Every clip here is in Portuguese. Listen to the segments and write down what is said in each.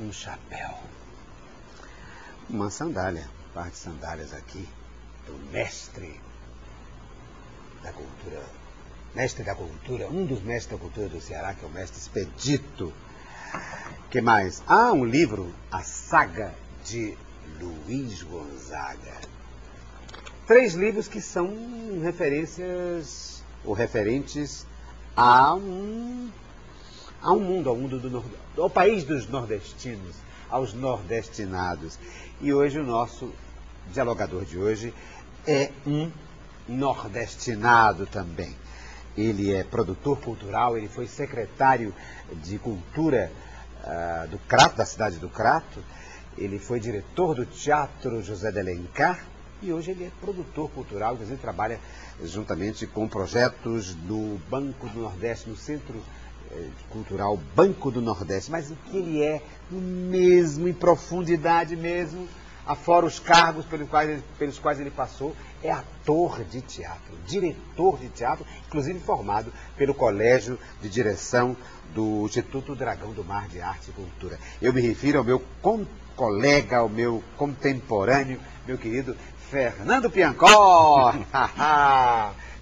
um chapéu, uma sandália, par de sandálias aqui, do mestre da cultura, um dos mestres da cultura do Ceará, que é o mestre Expedito. Que mais? Ah, um livro, A Saga de Luiz Gonzaga. 3 livros que são referências ou referentes ao mundo ao país dos nordestinos, aos nordestinados. E hoje o nosso dialogador de hoje é um nordestinado também. Ele é produtor cultural, ele foi secretário de cultura do Crato, da cidade do Crato. Ele foi diretor do Teatro José de Alencar e hoje ele é produtor cultural, inclusive trabalha juntamente com projetos do Banco do Nordeste, no Centro Cultural Banco do Nordeste. Mas o que ele é mesmo, em profundidade mesmo, afora os cargos pelos quais ele passou, é ator de teatro, diretor de teatro, inclusive formado pelo Colégio de Direção do Instituto Dragão do Mar de Arte e Cultura. Eu me refiro ao meu colega, ao meu contemporâneo, meu querido Fernando Piancotti.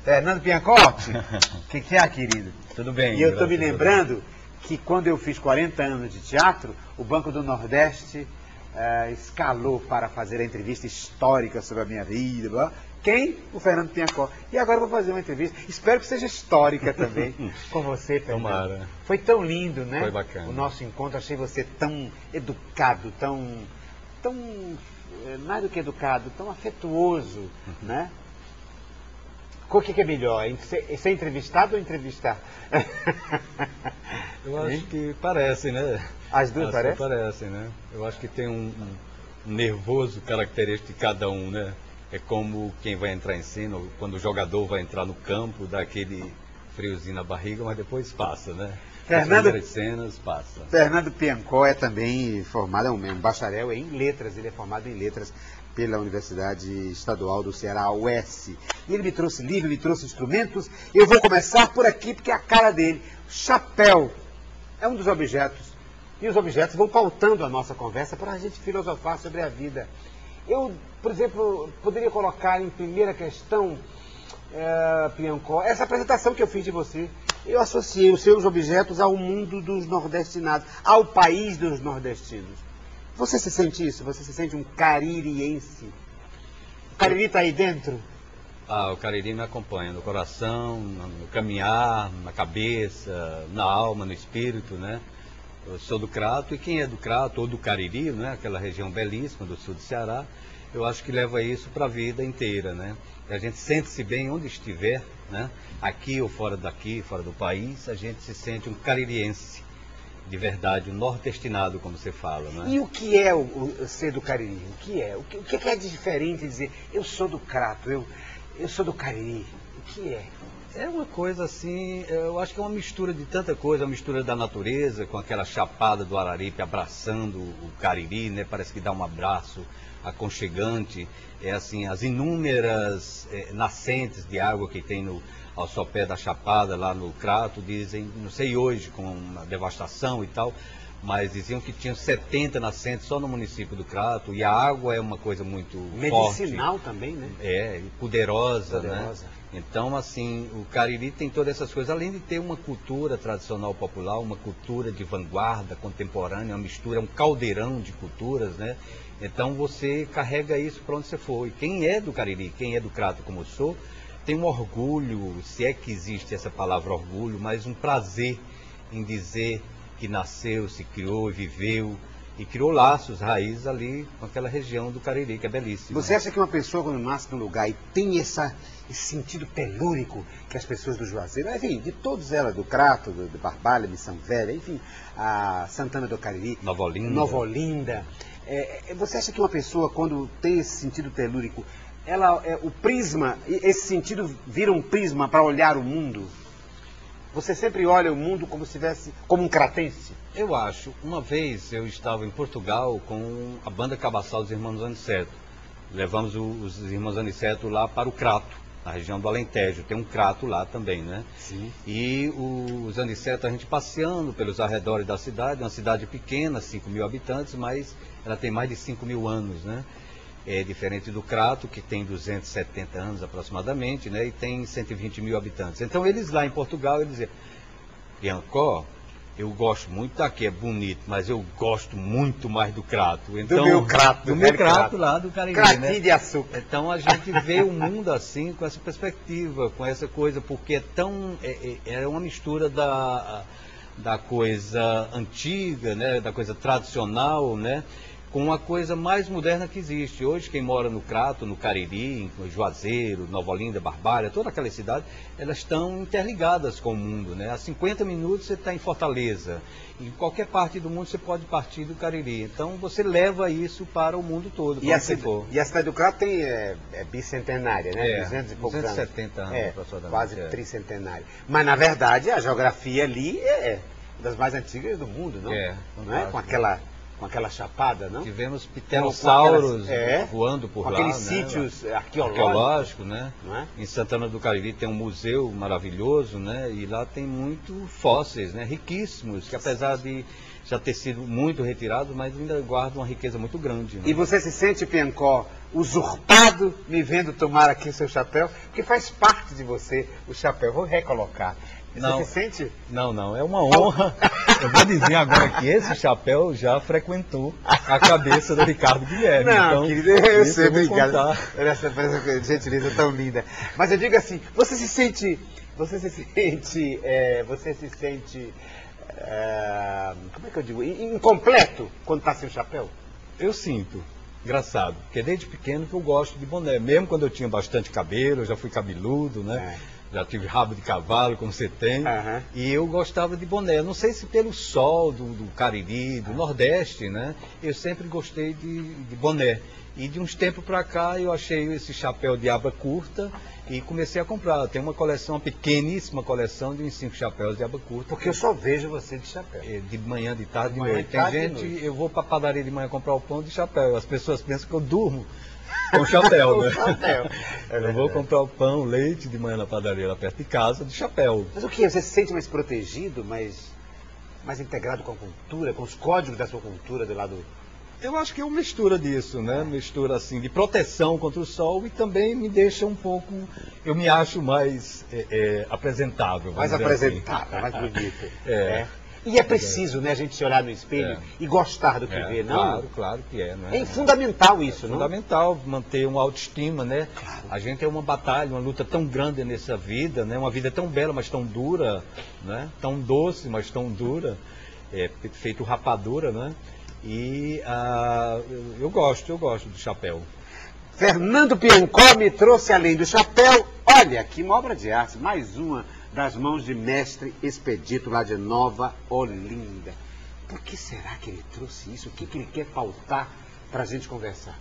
Fernando Piancotti, o que é, querido? Tudo bem. E eu estou me lembrando que quando eu fiz 40 anos de teatro, o Banco do Nordeste escalou para fazer a entrevista histórica sobre a minha vida. Quem? O Fernando Piancotti. E agora eu vou fazer uma entrevista, espero que seja histórica também, com você, Fernando. Tomara. Foi tão lindo, né? Foi bacana. O nosso encontro, achei você tão educado, tão mais do que educado, tão afetuoso, né? O que é melhor, ser entrevistado ou entrevistar? Eu acho que parecem, né? As duas parecem? Parecem, né? Eu acho que tem um nervoso característico de cada um, né? É como quem vai entrar em cena, quando o jogador vai entrar no campo, dá aquele friozinho na barriga, mas depois passa, né? As primeiras cenas passa. Fernando Piancotti é também formado, é um bacharel em letras, ele é formado em letras pela Universidade Estadual do Ceará, a UES. E ele me trouxe livro, me trouxe instrumentos. Eu vou começar por aqui, porque é a cara dele. Chapéu é um dos objetos. E os objetos vão pautando a nossa conversa para a gente filosofar sobre a vida. Eu, por exemplo, poderia colocar em primeira questão, Piancotti, essa apresentação que eu fiz de você. Eu associei os seus objetos ao mundo dos nordestinados, ao país dos nordestinos. Você se sente isso? Você se sente um caririense? O Cariri está aí dentro? O Cariri me acompanha no coração, no caminhar, na cabeça, na alma, no espírito, né? Eu sou do Crato, e quem é do Crato ou do Cariri, né? Aquela região belíssima do sul do Ceará, eu acho que leva isso para a vida inteira, né? E a gente sente-se bem onde estiver, né? Aqui ou fora daqui, fora do país, a gente se sente um caririense. De verdade, um nordestinado, como você fala, né? E o que é o ser do Cariri? O que é? O que é diferente de dizer, eu sou do Crato, eu sou do Cariri? O que é? É uma coisa assim, eu acho que é uma mistura de tanta coisa, uma mistura da natureza, com aquela chapada do Araripe abraçando o Cariri, né? Parece que dá um abraço aconchegante. É assim, as inúmeras nascentes de água que tem ao sopé da Chapada, lá no Crato, dizem, não sei hoje, com a devastação e tal, mas diziam que tinham 70 nascentes só no município do Crato, e a água é uma coisa muito medicinal forte, também, né? E poderosa, né? Então, assim, o Cariri tem todas essas coisas, além de ter uma cultura tradicional popular, uma cultura de vanguarda, contemporânea, uma mistura, um caldeirão de culturas, né? Então você carrega isso para onde você for. E quem é do Cariri, quem é do Crato como eu sou, tem um orgulho, se é que existe essa palavra orgulho, mas um prazer em dizer que nasceu, se criou, viveu e criou laços, raízes ali com aquela região do Cariri, que é belíssima. Você acha que uma pessoa quando nasce num lugar e tem esse sentido telúrico que as pessoas do Juazeiro, enfim, de todas elas, do Crato, do Barbalha, Missão Velha, enfim, a Santana do Cariri, Nova Olinda, você acha que uma pessoa quando tem esse sentido telúrico, o prisma, esse sentido vira um prisma para olhar o mundo? Você sempre olha o mundo como se tivesse, como um cratense? Eu acho. Uma vez eu estava em Portugal com a banda Cabaçal dos Irmãos Aniceto. Levamos os Irmãos Aniceto lá para o Crato. na região do Alentejo, tem um crato lá também, né? Sim. E os anicetos, a gente passeando pelos arredores da cidade, uma cidade pequena, 5.000 habitantes, mas ela tem mais de 5.000 anos, né? É diferente do crato, que tem 270 anos aproximadamente, né? E tem 120.000 habitantes. Então eles lá em Portugal, eles diziam, Piancó, eu gosto muito daqui, é bonito, mas eu gosto muito mais do crato. Então, do meu crato. Do meu crato lá do Cariri, Cratinho, né? de açúcar. Então a gente vê o mundo assim, com essa perspectiva, com essa coisa, porque é uma mistura da coisa antiga, né? Da coisa tradicional, né? Com a coisa mais moderna que existe. Hoje, quem mora no Crato, no Cariri, no Juazeiro, Nova Olinda, Barbalha, toda aquela cidade, elas estão interligadas com o mundo, né? A 50 minutos você está em Fortaleza. Em qualquer parte do mundo você pode partir do Cariri. Então você leva isso para o mundo todo. E a cidade do Crato é bicentenária, né? 270 anos aproximadamente. Quase tricentenária. Mas, na verdade, a geografia ali é das mais antigas do mundo, não? Não é? Com aquela chapada, não? Tivemos pterossauros voando por lá. Com aqueles sítios arqueológicos, né? Não é? Em Santana do Cariri tem um museu maravilhoso, né? E lá tem muito fósseis, né? Riquíssimos, que apesar de já ter sido muito retirado, mas ainda guarda uma riqueza muito grande. Né? E você se sente, Piancó, usurpado me vendo tomar aqui seu chapéu? Porque faz parte de você o chapéu. Vou recolocar. Você se sente? Não, é uma honra. Eu vou dizer agora que esse chapéu já frequentou a cabeça do Ricardo Guilherme. Não, então, querido, eu sei, obrigado. Essa gentileza tão linda. Mas eu digo assim, você se sente, como é que eu digo, incompleto quando está sem o chapéu? Eu sinto. Engraçado, porque desde pequeno que eu gosto de boné. Mesmo quando eu tinha bastante cabelo, eu já fui cabeludo, né? Já tive rabo de cavalo, como você tem, e eu gostava de boné. Eu não sei se pelo sol do Cariri, do Nordeste, né? Eu sempre gostei de boné. E de uns tempos para cá eu achei esse chapéu de aba curta e comecei a comprar. Tem uma coleção, uma pequeníssima coleção de uns 5 chapéus de aba curta. Porque eu só vejo você de chapéu. De manhã, de tarde, de noite. Tem gente, eu vou para a padaria de manhã comprar o pão de chapéu. As pessoas pensam que eu durmo com chapéu, né? Eu vou comprar o pão, o leite de manhã na padaria lá perto de casa, de chapéu. Mas o que? Você se sente mais protegido, mais integrado com a cultura, com os códigos da sua cultura do lado... Eu acho que é uma mistura disso, né? Mistura assim de proteção contra o sol e também me deixa um pouco... Eu me acho mais apresentável. Mais apresentável, mais bonito. E é preciso, né, a gente se olhar no espelho e gostar do que vê, não? Claro que é. Né? É fundamental isso, não? É fundamental manter uma autoestima, né? Claro. A gente tem uma batalha, uma luta tão grande nessa vida, né? Uma vida tão bela, mas tão dura, né? Tão doce, mas tão dura, feito rapadura, né? E eu gosto do chapéu. Fernando Piancó me trouxe, além do chapéu, olha, aqui uma obra de arte, mais uma das mãos de mestre Expedito, lá de Nova Olinda. Por que será que ele trouxe isso? O que ele quer pautar para a gente conversar?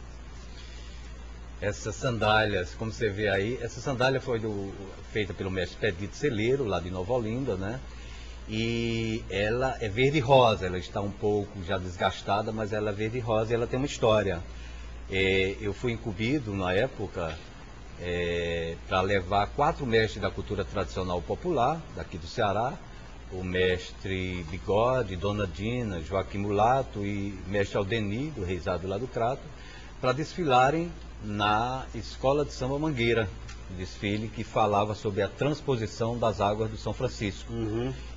Essas sandálias, como você vê aí, essa sandália foi feita pelo mestre Expedito Celeiro, lá de Nova Olinda, né? E ela é verde e rosa, ela está um pouco já desgastada, mas ela é verde e rosa e ela tem uma história. Eu fui incumbido na época para levar 4 mestres da cultura tradicional popular daqui do Ceará, o mestre Bigode, Dona Dina, Joaquim Mulato e mestre Aldeni, do Reisado lá do Crato, para desfilarem na Escola de Samba Mangueira, desfile que falava sobre a transposição das águas do São Francisco.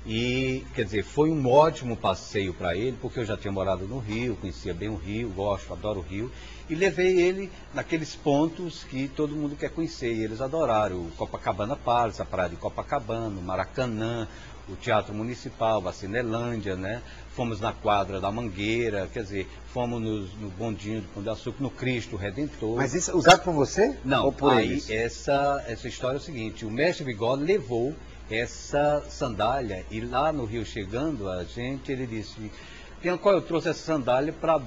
E, quer dizer, foi um ótimo passeio para ele, porque eu já tinha morado no Rio, conhecia bem o Rio, adoro o Rio, e levei ele naqueles pontos que todo mundo quer conhecer, e eles adoraram, o Copacabana Palace, a praia de Copacabana, o Maracanã, o Teatro Municipal, a Cinelândia, né? Fomos na quadra da Mangueira, quer dizer, fomos no bondinho do Pão de Açúcar, no Cristo Redentor. Mas isso usado por você? Não, ou por aí eles? Essa história é o seguinte, o mestre Bigode levou essa sandália e lá no Rio chegando a gente, ele disse, Piancó, eu trouxe essa sandália para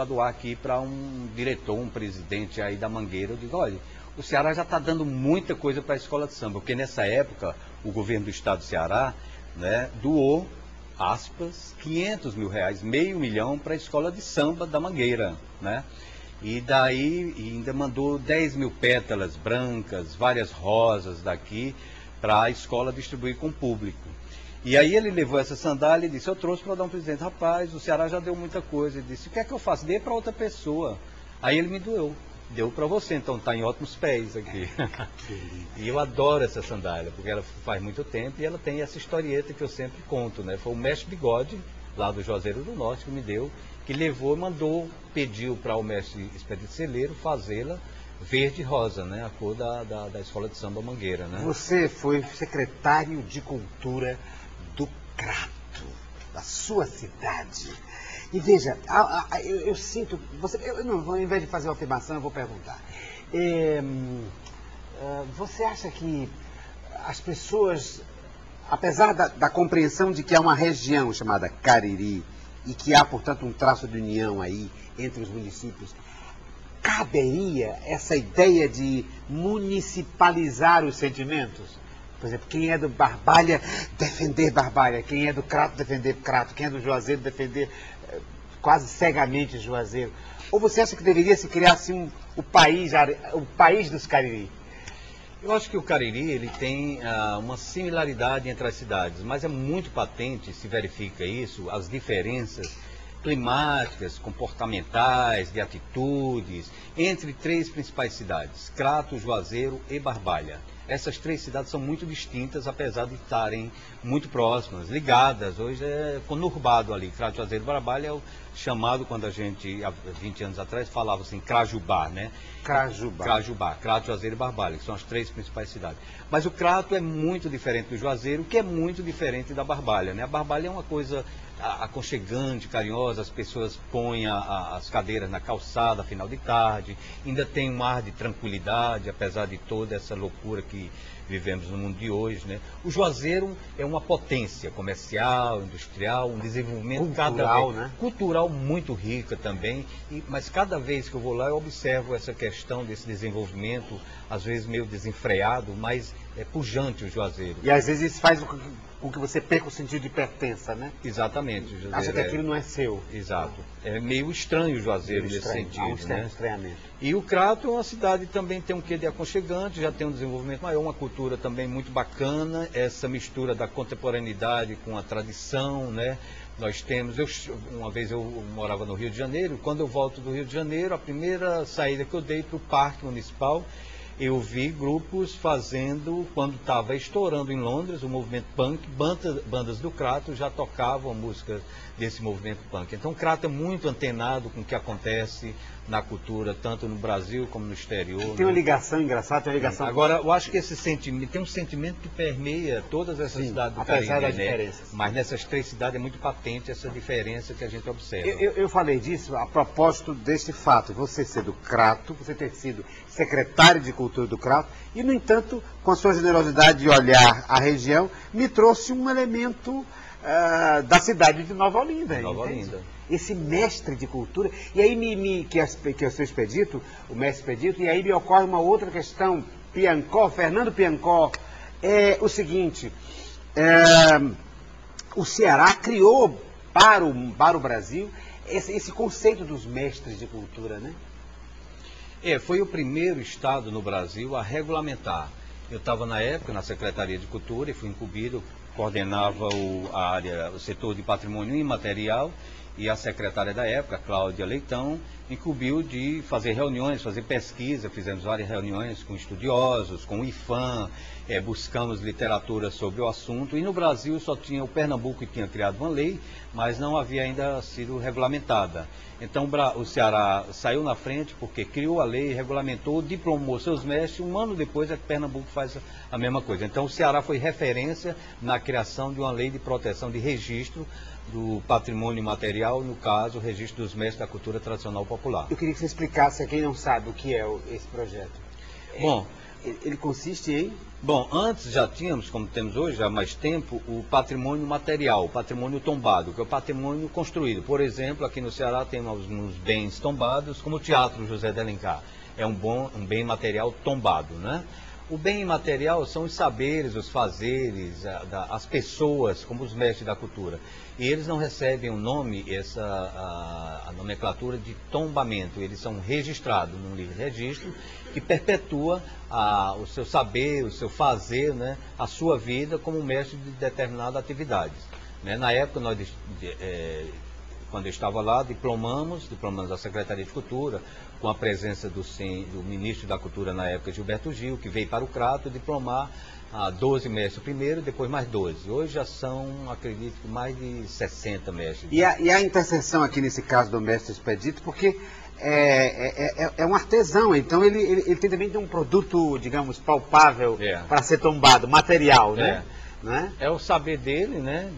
doar aqui para um diretor, um presidente aí da Mangueira. Eu digo, olha, o Ceará já está dando muita coisa para a escola de samba, porque nessa época o governo do estado do Ceará, né, doou, aspas, 500 mil reais, R$500 mil para a escola de samba da Mangueira, né? E daí ainda mandou 10 mil pétalas brancas, várias rosas daqui, para a escola distribuir com o público. E aí ele levou essa sandália e disse, eu trouxe para dar um presente. Rapaz, o Ceará já deu muita coisa. Ele disse, o que é que eu faço? Dê para outra pessoa. Aí ele me doeu. Deu para você, então está em ótimos pés aqui. E eu adoro essa sandália, porque ela faz muito tempo e ela tem essa historieta que eu sempre conto, né? Foi o mestre Bigode, lá do Juazeiro do Norte, que me deu, que levou, mandou, pediu para o mestre Expedito Celeiro fazê-la verde e rosa, né? A cor da Escola de Samba Mangueira, né? Você foi secretário de Cultura do Crato, da sua cidade. E veja, eu sinto... ao invés de fazer uma afirmação, eu vou perguntar. Você acha que as pessoas, apesar da compreensão de que há uma região chamada Cariri, e que há, portanto, um traço de união aí entre os municípios, caberia essa ideia de municipalizar os sentimentos? Por exemplo, quem é do Barbalha, defender Barbalha. Quem é do Crato, defender Crato. Quem é do Juazeiro, defender quase cegamente Juazeiro. Ou você acha que deveria se criar assim o país dos Cariri? Eu acho que o Cariri ele tem uma similaridade entre as cidades, mas é muito patente, se verifica isso, as diferenças climáticas, comportamentais, de atitudes, entre três principais cidades, Crato, Juazeiro e Barbalha. Essas três cidades são muito distintas, apesar de estarem muito próximas, ligadas. Hoje é conurbado ali. Crato, Juazeiro e Barbalha é o chamado, quando a gente, há 20 anos atrás, falava assim, Crajubá, né? Crajubá, Crato, Juazeiro e Barbalha, que são as três principais cidades. Mas o Crato é muito diferente do Juazeiro, que é muito diferente da Barbalha, né? A Barbalha é uma coisa aconchegante, carinhosa, as pessoas põem as cadeiras na calçada, final de tarde, ainda tem um ar de tranquilidade, apesar de toda essa loucura que vivemos no mundo de hoje, né? O Juazeiro é uma potência comercial, industrial, um desenvolvimento cultural muito rica também, mas cada vez que eu vou lá eu observo essa questão desse desenvolvimento, às vezes meio desenfreado, mas é pujante o Juazeiro. E às vezes isso faz com que você perca o sentido de pertença, né? Exatamente. O Juazeiro acha que aquilo não é seu. Exato. É meio estranho o Juazeiro nesse sentido, né? Estranhamento. E o Crato é uma cidade que também tem um quê de aconchegante, já tem um desenvolvimento maior, uma cultura também muito bacana, essa mistura da contemporaneidade com a tradição, né? Nós temos, uma vez eu morava no Rio de Janeiro, quando eu volto do Rio de Janeiro, a primeira saída que eu dei para o Parque Municipal, eu vi grupos fazendo, quando estava estourando em Londres, o movimento punk, bandas do Crato já tocavam músicas desse movimento punk. Então o Crato é muito antenado com o que acontece na cultura, tanto no Brasil como no exterior. Tem uma ligação engraçada, tem uma ligação... Agora, eu acho que esse sentimento, tem um sentimento que permeia todas essas cidades do Caribe, das né? diferenças. Mas nessas três cidades é muito patente essa diferença que a gente observa. Eu falei disso a propósito desse fato, você ser do Crato, você ter sido secretário de Cultura do Crato, e, no entanto, com a sua generosidade de olhar a região, me trouxe um elemento da cidade de Nova Olinda. Esse mestre de cultura. E aí, que é o seu Expedito, o mestre Expedito, e aí me ocorre uma outra questão, Fernando Piancó, é o seguinte, o Ceará criou para o Brasil esse conceito dos mestres de cultura, né? Foi o primeiro estado no Brasil a regulamentar. Eu estava na época na Secretaria de Cultura e fui incumbido, coordenava o setor de patrimônio imaterial, e a secretária da época, Cláudia Leitão, incumbiu de fazer reuniões, fazer pesquisa, fizemos várias reuniões com estudiosos, com o IFAM, buscamos literatura sobre o assunto, e no Brasil só tinha o Pernambuco que tinha criado uma lei, mas não havia ainda sido regulamentada. Então o Ceará saiu na frente porque criou a lei, regulamentou, diplomou seus mestres, um ano depois é que Pernambuco faz a mesma coisa. Então o Ceará foi referência na criação de uma lei de proteção de registro do patrimônio material, no caso, o registro dos mestres da cultura tradicional popular. Eu queria que você explicasse a quem não sabe o que é esse projeto. Bom, ele consiste em... Bom, antes já tínhamos, como temos hoje, há mais tempo, o patrimônio material, o patrimônio tombado, que é o patrimônio construído. Por exemplo, aqui no Ceará temos alguns bens tombados, como o Teatro José de Alencar. É um bem material tombado, né? O bem imaterial são os saberes, os fazeres, as pessoas, como os mestres da cultura. E eles não recebem o nome, a nomenclatura de tombamento. Eles são registrados num livro de registro que perpetua o seu saber, o seu fazer, né, a sua vida como mestre de determinadas atividades. Né? Na época, quando eu estava lá, diplomamos a Secretaria de Cultura, com a presença do ministro da Cultura na época, Gilberto Gil, que veio para o Crato diplomar 12 mestres primeiro, depois mais 12. Hoje já são, acredito, mais de 60 mestres. E a interseção aqui nesse caso do mestre Expedito, porque é um artesão, então ele tem também um produto, digamos, palpável para ser tombado, material, né? É o saber dele, né?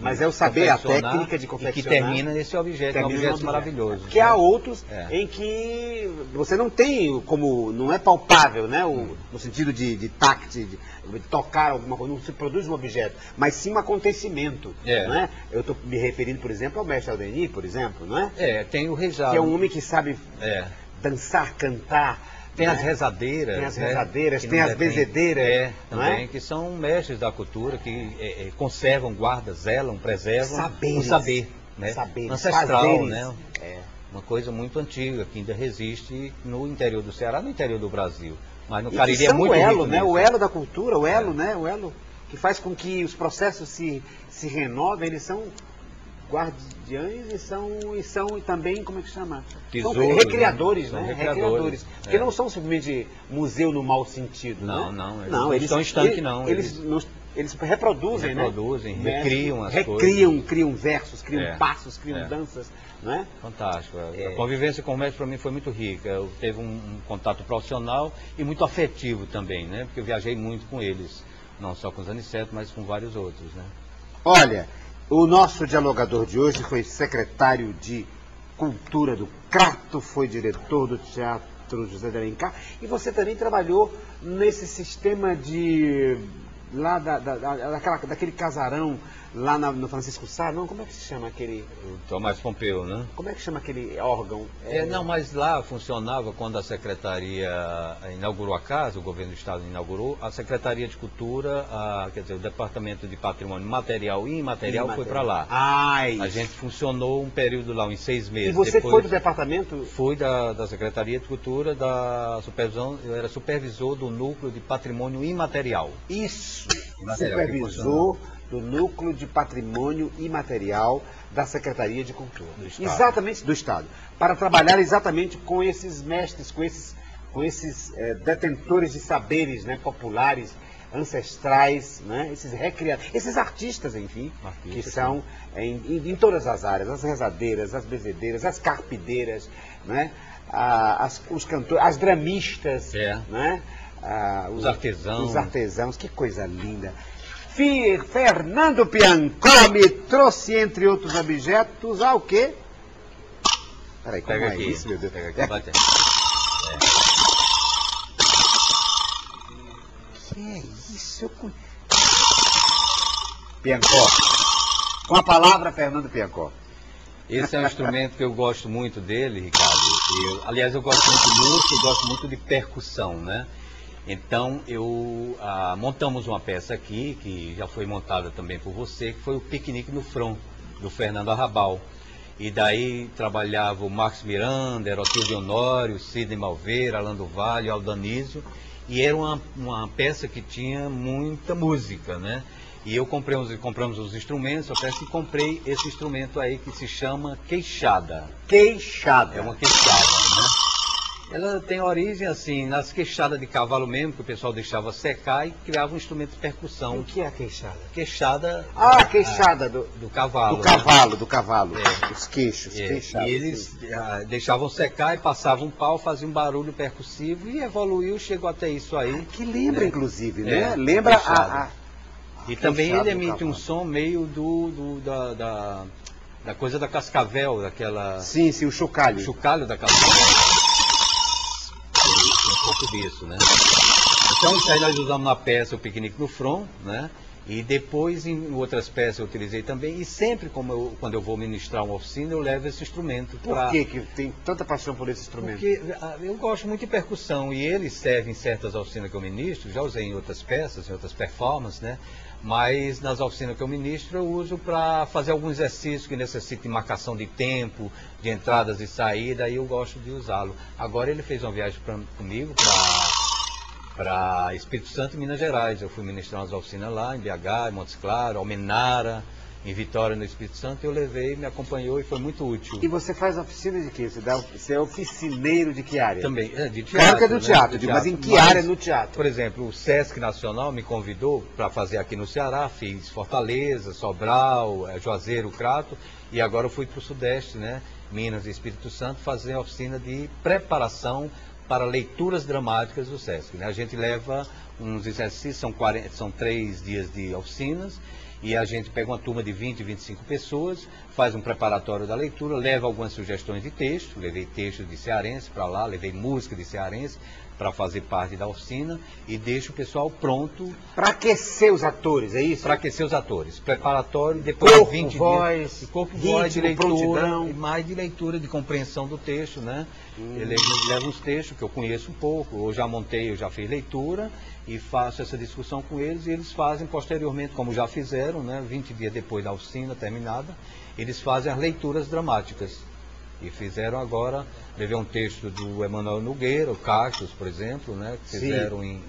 Mas é o saber, a técnica de confeccionar. E que termina nesse objeto, é um objeto maravilhoso. Porque há outros em que você não tem como, não é palpável, né? No sentido de tact, de tocar alguma coisa, não se produz um objeto, mas sim um acontecimento. Né? Eu estou me referindo, por exemplo, ao mestre Aldemir, por exemplo, não é? Tem o Rejado. Que é um homem que sabe dançar, cantar. Tem as rezadeiras. Tem as rezadeiras, tem as bezedeiras. Também, que são mestres da cultura, que conservam, guardam, zelam, preservam o saber. Né? Ancestral, fazeres, né? Uma coisa muito antiga, que ainda resiste no interior do Ceará, no interior do Brasil. Mas no Cariri é muito rico, né? O elo da cultura, o elo, né? O elo que faz com que os processos se renovem, eles são guardiães e são também, como é que chama? Tesouros, são recriadores, né? São recriadores. Porque não são simplesmente museu no mau sentido, não, né? Não, eles estão estanques, não. Eles reproduzem, recriam as coisas. Criam versos, criam passos, criam danças, não é? Fantástico. A convivência com o mestre para mim foi muito rica. Eu teve um contato profissional e muito afetivo também, né? Porque eu viajei muito com eles, não só com os Aniceto, mas com vários outros, né? Olha, o nosso dialogador de hoje foi secretário de Cultura do Crato, foi diretor do Teatro José de Alencar, e você também trabalhou nesse sistema lá daquele casarão lá no Francisco Sá, não? Como é que se chama aquele... O Tomás Pompeu, né? Como é que chama aquele órgão? Não, mas lá funcionava quando a Secretaria inaugurou a casa, o governo do Estado inaugurou, a Secretaria de Cultura, quer dizer, o Departamento de Patrimônio Material e Imaterial foi para lá. A gente funcionou um período lá, uns 6 meses. E você foi do departamento? Fui da Secretaria de Cultura, da supervisão, eu era supervisor do Núcleo de Patrimônio Imaterial. Isso! Supervisor do Núcleo de Patrimônio Imaterial da Secretaria de Cultura. Exatamente, do Estado. Para trabalhar exatamente com esses mestres, com esses detentores de saberes, né, populares, ancestrais, né, esses artistas, enfim, que são em todas as áreas, as rezadeiras, as bezedeiras, as carpideiras, né, os cantores, as dramistas, né, os artesãos. Que coisa linda. Fernando Piancó me trouxe, entre outros objetos, o quê? Peraí, como é isso, meu Deus? Pega aqui, bate. Que é isso? Piancó. Com a palavra, Fernando Piancó. Esse é um instrumento que eu gosto muito dele, Ricardo. Aliás, eu gosto muito de música, eu gosto muito de percussão, né? Então, montamos uma peça aqui, que já foi montada também por você, que foi o Piquenique no Front, do Fernando Arrabal. E daí trabalhava o Marcos Miranda, Erotilde Honório, Sidney Malveira, Alain do Vale, Aldanísio, e era uma peça que tinha muita música, né? E eu compramos os instrumentos, a peça, e comprei esse instrumento aí que se chama queixada. Queixada. É uma queixada, né? Ela tem origem, assim, nas queixadas de cavalo mesmo, que o pessoal deixava secar e criava um instrumento de percussão. O que é a queixada? Queixada... A queixada do cavalo. Do cavalo. Os queixos, queixadas. E eles deixavam secar e passavam um pau, faziam um barulho percussivo e evoluiu, chegou até isso aí. Que lembra, inclusive, né? Lembra E também ele emite um som meio da coisa da cascavel, daquela... Sim, o chocalho. O chocalho da cascavel. Um pouco disso, né? Então, isso aí nós usamos na peça o Piquenique no Front, né? E depois, em outras peças, eu utilizei também. E sempre, quando eu vou ministrar uma oficina, eu levo esse instrumento. Por que tem tanta paixão por esse instrumento? Porque eu gosto muito de percussão. E ele serve em certas oficinas que eu ministro. Já usei em outras peças, em outras performances, né? Mas nas oficinas que eu ministro, eu uso para fazer algum exercício que necessita de marcação de tempo, de entradas e saídas. Aí eu gosto de usá-lo. Agora ele fez uma viagem comigo para Espírito Santo e Minas Gerais. Eu fui ministrar umas oficinas lá em BH, em Montes Claros, Almenara, em Vitória, no Espírito Santo. Eu levei, me acompanhou e foi muito útil. E você faz oficina de quê? Você é oficineiro de que área? Também, de teatro. Claro que é do teatro, né? Mas em que área no teatro? Por exemplo, o Sesc Nacional me convidou para fazer aqui no Ceará. Fiz Fortaleza, Sobral, Juazeiro, Crato. E agora eu fui para o Sudeste, né? Minas e Espírito Santo, fazer a oficina de preparação para leituras dramáticas do Sesc, né? A gente leva uns exercícios, são 3 dias de oficinas, e a gente pega uma turma de 20, 25 pessoas, faz um preparatório da leitura, leva algumas sugestões de texto, levei texto de cearense para lá, levei música de cearense para fazer parte da oficina e deixo o pessoal pronto. Para aquecer os atores, é isso? Para aquecer os atores. Preparatório, depois corpo, de 20 voz, dias. Corpo, ritmo, voz, de leitura, prontidão. e mais de leitura, de compreensão do texto, né? Ele leva uns textos que eu conheço um pouco, eu já montei, eu já fiz leitura e faço essa discussão com eles e eles fazem posteriormente, como já fizeram, né? 20 dias depois da oficina terminada, eles fazem as leituras dramáticas. E fizeram agora, levei um texto do Emanuel Nogueira, o Cactus, por exemplo, né, que fizeram em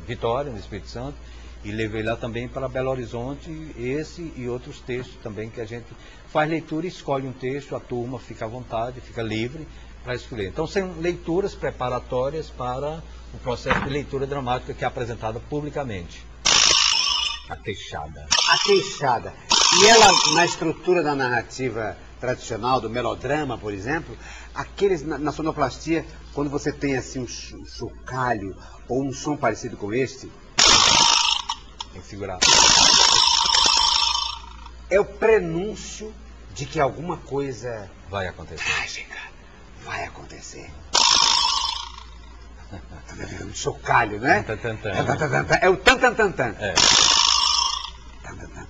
Vitória, no Espírito Santo, e levei lá também para Belo Horizonte, esse e outros textos também que a gente faz leitura, escolhe um texto, a turma fica à vontade, fica livre para escolher. Então são leituras preparatórias para o processo de leitura dramática que é apresentada publicamente. A queixada. A queixada. E ela, na estrutura da narrativa tradicional, do melodrama, por exemplo, aqueles na sonoplastia, quando você tem assim um chocalho ou um som parecido com este, tem que segurar. É o prenúncio de que alguma coisa vai acontecer. Trágica vai acontecer. Um chocalho, né? É o tan-tan-tan-tan. É.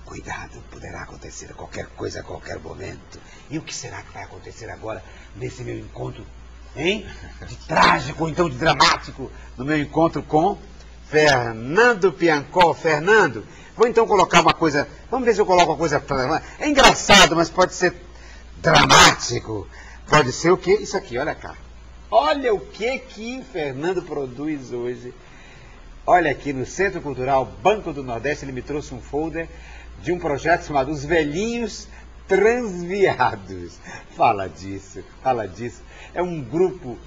Cuidado, poderá acontecer qualquer coisa a qualquer momento. E o que será que vai acontecer agora nesse meu encontro, hein? De trágico ou então de dramático, no meu encontro com Fernando Piancó. Fernando, vou então colocar uma coisa, vamos ver se eu coloco uma coisa, é engraçado, mas pode ser dramático. Pode ser o quê? Isso aqui, olha cá. Olha o que Fernando produz hoje. Olha aqui no Centro Cultural Banco do Nordeste, ele me trouxe um folder de um projeto chamado Os Velhinhos Transviados. Fala disso. É um grupo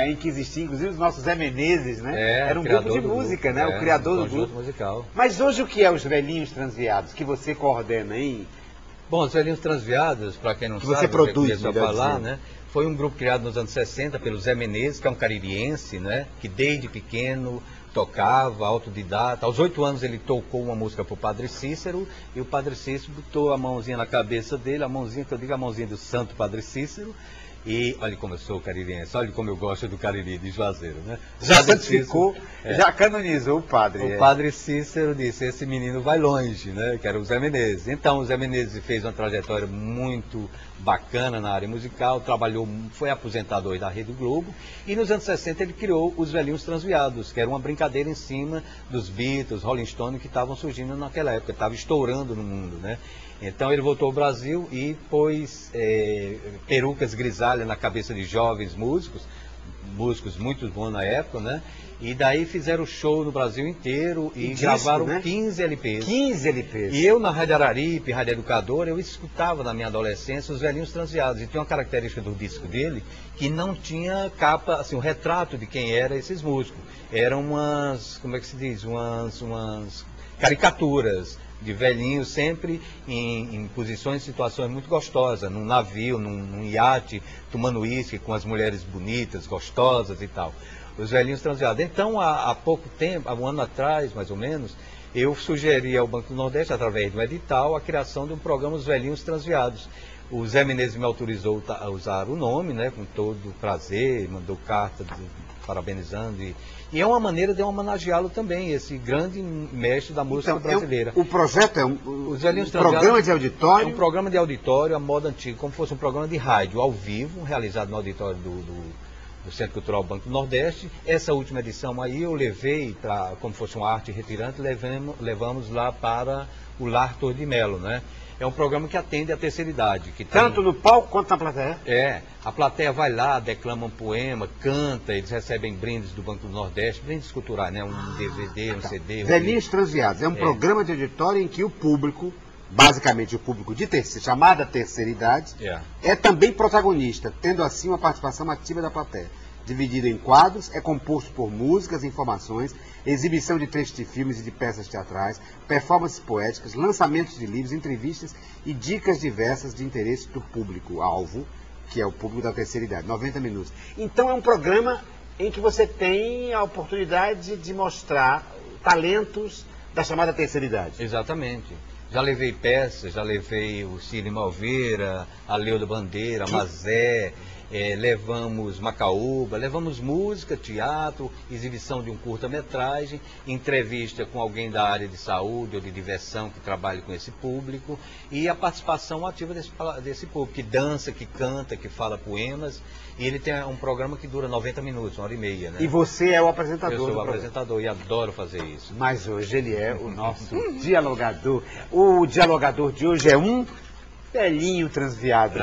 em que existia, inclusive, os nossos Zé Menezes, né? Era um grupo de música, né? O criador do grupo musical. Mas hoje o que é Os Velhinhos Transviados, que você coordena, hein? Bom, Os Velhinhos Transviados, para quem não sabe, você produz, a falar, né? Foi um grupo criado nos anos 60 pelo Zé Menezes, que é um caririense, né? Que desde pequeno tocava, autodidata. Aos 8 anos ele tocou uma música para o Padre Cícero e o Padre Cícero botou a mãozinha na cabeça dele, a mãozinha, que eu digo a mãozinha do santo Padre Cícero. E olha como eu sou caririense, olha como eu gosto do Cariri de Juazeiro, né? Já santificou, já canonizou o padre. O Padre Cícero disse, esse menino vai longe, né? Que era o Zé Menezes. Então o Zé Menezes fez uma trajetória muito bacana na área musical, trabalhou, foi aposentado hoje da Rede Globo, e nos anos 60 ele criou os Velhinhos Transviados, que era uma brincadeira em cima dos Beatles, Rolling Stone, que estavam surgindo naquela época, estavam estourando no mundo, né? Então ele voltou ao Brasil e pôs perucas grisalhas na cabeça de jovens músicos muito bons na época, né? E daí fizeram show no Brasil inteiro e gravaram, né? 15 LPs. 15 LPs. E eu na Rádio Araripe, Rádio Educadora, eu escutava na minha adolescência os Velhinhos Transviados. E tinha uma característica do disco dele que não tinha capa, assim, um retrato de quem eram esses músicos. Eram umas, como é que se diz? Umas caricaturas de velhinhos sempre em posições e situações muito gostosas, num navio, num iate, tomando uísque com as mulheres bonitas, gostosas e tal. Os Velhinhos Transviados. Então, há pouco tempo, há um ano atrás, mais ou menos, eu sugeri ao Banco do Nordeste, através de um edital, a criação de um programa Os Velhinhos Transviados, O Zé Menezes me autorizou a usar o nome, né, com todo prazer, mandou carta parabenizando. E é uma maneira de homenageá-lo também, esse grande mestre da música brasileira. O projeto é um programa de auditório? É um programa de auditório à moda antiga, como se fosse um programa de rádio ao vivo, realizado no auditório do Centro Cultural Banco do Nordeste. Essa última edição aí eu levei, como fosse uma arte retirante, levamos lá para o Lar Torre de Melo, né? É um programa que atende à terceira idade. Tanto no palco quanto na plateia? É, a plateia vai lá, declama um poema, canta, eles recebem brindes do Banco do Nordeste, brindes culturais, né? Um DVD, um CD. Velhinhos Transviados, é um programa de auditório em que o público, basicamente o público de chamada terceira idade, é também protagonista, tendo assim uma participação ativa da plateia. Dividido em quadros, é composto por músicas, informações, exibição de trechos de filmes e de peças teatrais, performances poéticas, lançamentos de livros, entrevistas e dicas diversas de interesse do público-alvo, que é o público da terceira idade, 90 minutos. Então é um programa em que você tem a oportunidade de mostrar talentos da chamada terceira idade. Exatamente. Já levei peças, já levei o Círio Malveira, a Leuda Bandeira, a Mazé, levamos Macaúba, levamos música, teatro, exibição de um curta-metragem, entrevista com alguém da área de saúde ou de diversão que trabalha com esse público e a participação ativa desse público, que dança, que canta, que fala poemas. E ele tem um programa que dura 90 minutos, 1h30, né? E você é o apresentador? Eu sou o apresentador e adoro fazer isso. Mas hoje ele é o nosso dialogador. O dialogador de hoje é um velhinho transviado.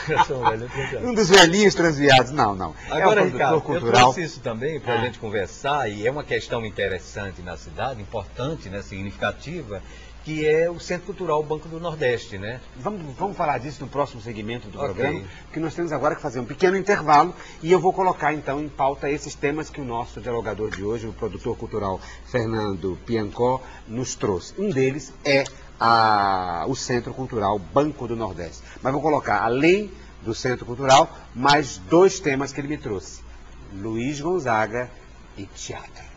Eu sou um velhinho transviado. Um dos velhinhos transviados. Não. Agora, é um Ricardo, cultural. Eu trouxe isso também para a gente conversar, e é uma questão interessante na cidade, importante, né, significativa, que é o Centro Cultural Banco do Nordeste, né? Vamos falar disso no próximo segmento do programa, porque nós temos agora que fazer um pequeno intervalo e eu vou colocar então em pauta esses temas que o nosso dialogador de hoje, o produtor cultural Fernando Piancó, nos trouxe. Um deles é o Centro Cultural Banco do Nordeste. Mas vou colocar, além do Centro Cultural, mais 2 temas que ele me trouxe: Luiz Gonzaga e teatro.